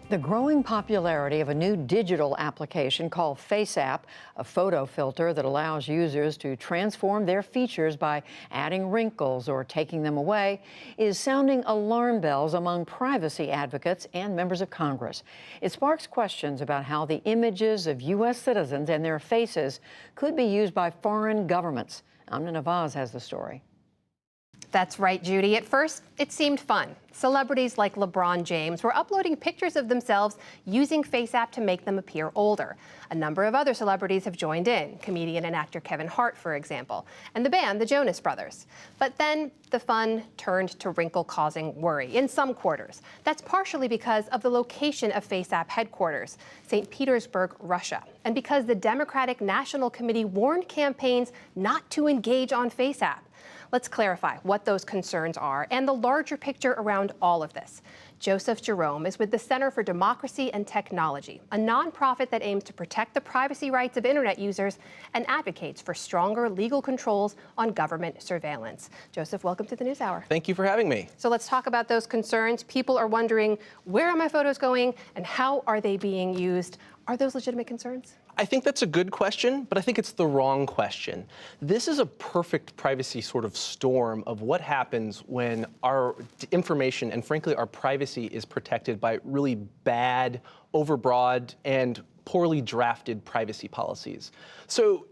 The growing popularity of a new digital application called FaceApp, a photo filter that allows users to transform their features by adding wrinkles or taking them away, is sounding alarm bells among privacy advocates and members of Congress. It sparks questions about how the images of U.S. citizens and their faces could be used by foreign governments. Amna Nawaz has the story. That's right, Judy. At first, it seemed fun. Celebrities like LeBron James were uploading pictures of themselves using FaceApp to make them appear older. A number of other celebrities have joined in, comedian and actor Kevin Hart, for example, and the band, the Jonas Brothers. But then the fun turned to wrinkle-causing worry in some quarters. That's partially because of the location of FaceApp headquarters, St. Petersburg, Russia, and because the Democratic National Committee warned campaigns not to engage on FaceApp. Let's clarify what those concerns are and the larger picture around all of this. Joseph Jerome is with the Center for Democracy and Technology, a nonprofit that aims to protect the privacy rights of internet users and advocates for stronger legal controls on government surveillance. Joseph, welcome to the NewsHour. Thank you for having me. So let's talk about those concerns. People are wondering, where are my photos going and how are they being used? Are those legitimate concerns? I think that's a good question, but I think it's the wrong question. This is a perfect privacy sort of storm of what happens when our information and frankly our privacy is protected by really bad, overbroad, and poorly drafted privacy policies. So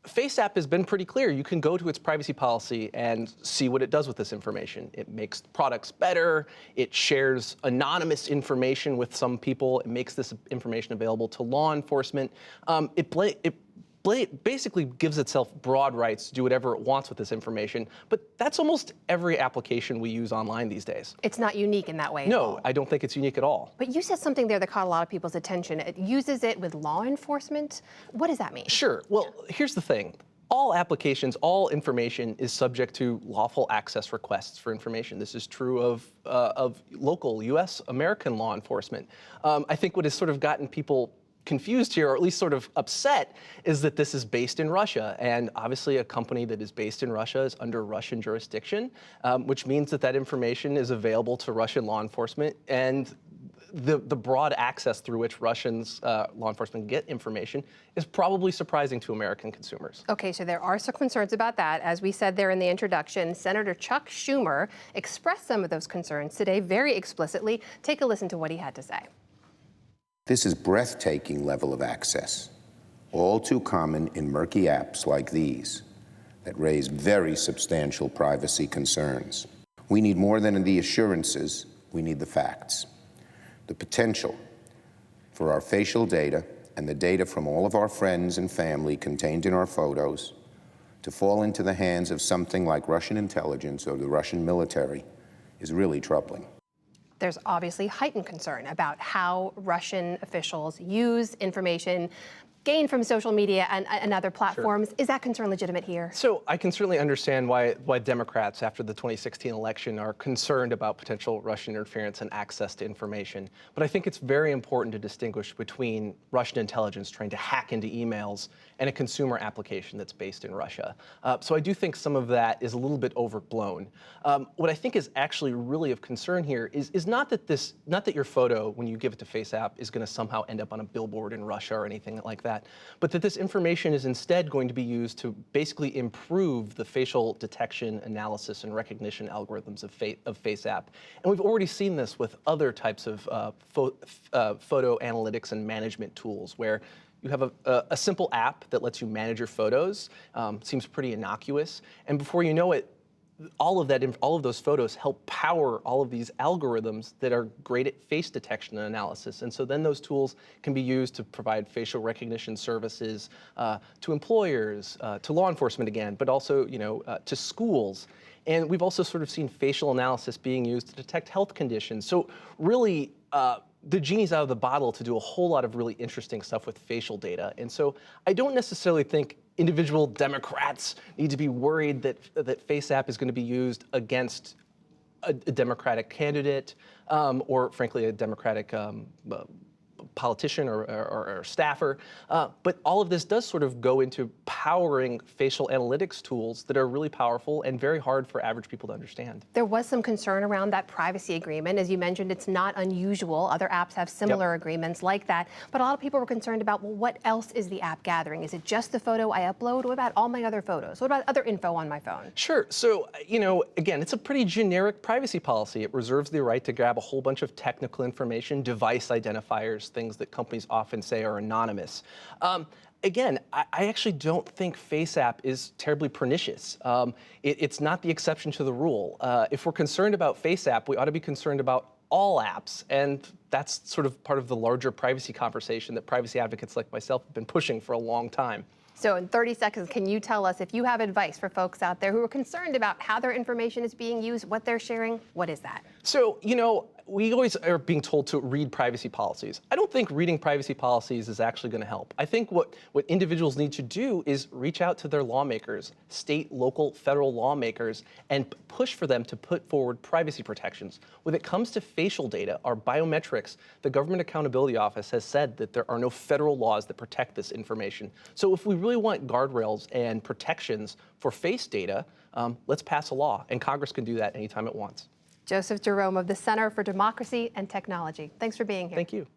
FaceApp has been pretty clear. You can go to its privacy policy and see what it does with this information. It makes products better. It shares anonymous information with some people. It makes this information available to law enforcement. It basically gives itself broad rights to do whatever it wants with this information. But that's almost every application we use online these days. It's not unique in that way. No, I don't think it's unique at all. But you said something there that caught a lot of people's attention. It uses it with law enforcement. What does that mean? Sure. Well, here's the thing. All applications, all information is subject to lawful access requests for information. This is true of local U.S. American law enforcement. I think what has sort of gotten people confused here, or at least sort of upset, is that this is based in Russia. And obviously a company that is based in Russia is under Russian jurisdiction, which means that that information is available to Russian law enforcement. And the broad access through which Russians law enforcement get information is probably surprising to American consumers. Okay, so there are some concerns about that. As we said there in the introduction, Senator Chuck Schumer expressed some of those concerns today very explicitly. Take a listen to what he had to say. This is breathtaking level of access, all too common in murky apps like these that raise very substantial privacy concerns. We need more than the assurances, we need the facts. The potential for our facial data and the data from all of our friends and family contained in our photos to fall into the hands of something like Russian intelligence or the Russian military is really troubling. There's obviously heightened concern about how Russian officials use information gained from social media and other platforms. Sure. Is that concern legitimate here? So I can certainly understand why Democrats, after the 2016 election, are concerned about potential Russian interference and access to information. But I think it's very important to distinguish between Russian intelligence trying to hack into emails and a consumer application that's based in Russia. So I do think some of that is a little bit overblown. What I think is actually really of concern here is not that your photo, when you give it to FaceApp, is going to somehow end up on a billboard in Russia or anything like that. But that this information is instead going to be used to basically improve the facial detection, analysis, and recognition algorithms of FaceApp. And we've already seen this with other types of photo analytics and management tools, where you have a simple app that lets you manage your photos. Seems pretty innocuous. And before you know it, all of those photos help power all of these algorithms that are great at face detection and analysis. And so then those tools can be used to provide facial recognition services to employers, to law enforcement again, but also to schools. And we've also sort of seen facial analysis being used to detect health conditions. So really, the genie's out of the bottle to do a whole lot of really interesting stuff with facial data. And so I don't necessarily think individual Democrats need to be worried that FaceApp is going to be used against a Democratic candidate or, frankly, a Democratic politician or staffer. But all of this does sort of go into powering facial analytics tools that are really powerful and very hard for average people to understand. There was some concern around that privacy agreement. As you mentioned, it's not unusual. Other apps have similar agreements like that. But a lot of people were concerned about, well, what else is the app gathering? Is it just the photo I upload? What about all my other photos? What about other info on my phone? Sure. So, again, it's a pretty generic privacy policy. It reserves the right to grab a whole bunch of technical information, device identifiers, things that companies often say are anonymous. Again, I actually don't think FaceApp is terribly pernicious. It's not the exception to the rule. If we're concerned about FaceApp, we ought to be concerned about all apps, and that's sort of part of the larger privacy conversation that privacy advocates like myself have been pushing for a long time. So in 30 seconds, can you tell us if you have advice for folks out there who are concerned about how their information is being used, what they're sharing? What is that? So, we always are being told to read privacy policies. I don't think reading privacy policies is actually going to help. I think what individuals need to do is reach out to their lawmakers, state, local, federal lawmakers, and push for them to put forward privacy protections. When it comes to facial data or biometrics, the Government Accountability Office has said that there are no federal laws that protect this information. So if we really want guardrails and protections for face data, let's pass a law, and Congress can do that anytime it wants. Joseph Jerome of the Center for Democracy and Technology. Thanks for being here. Thank you.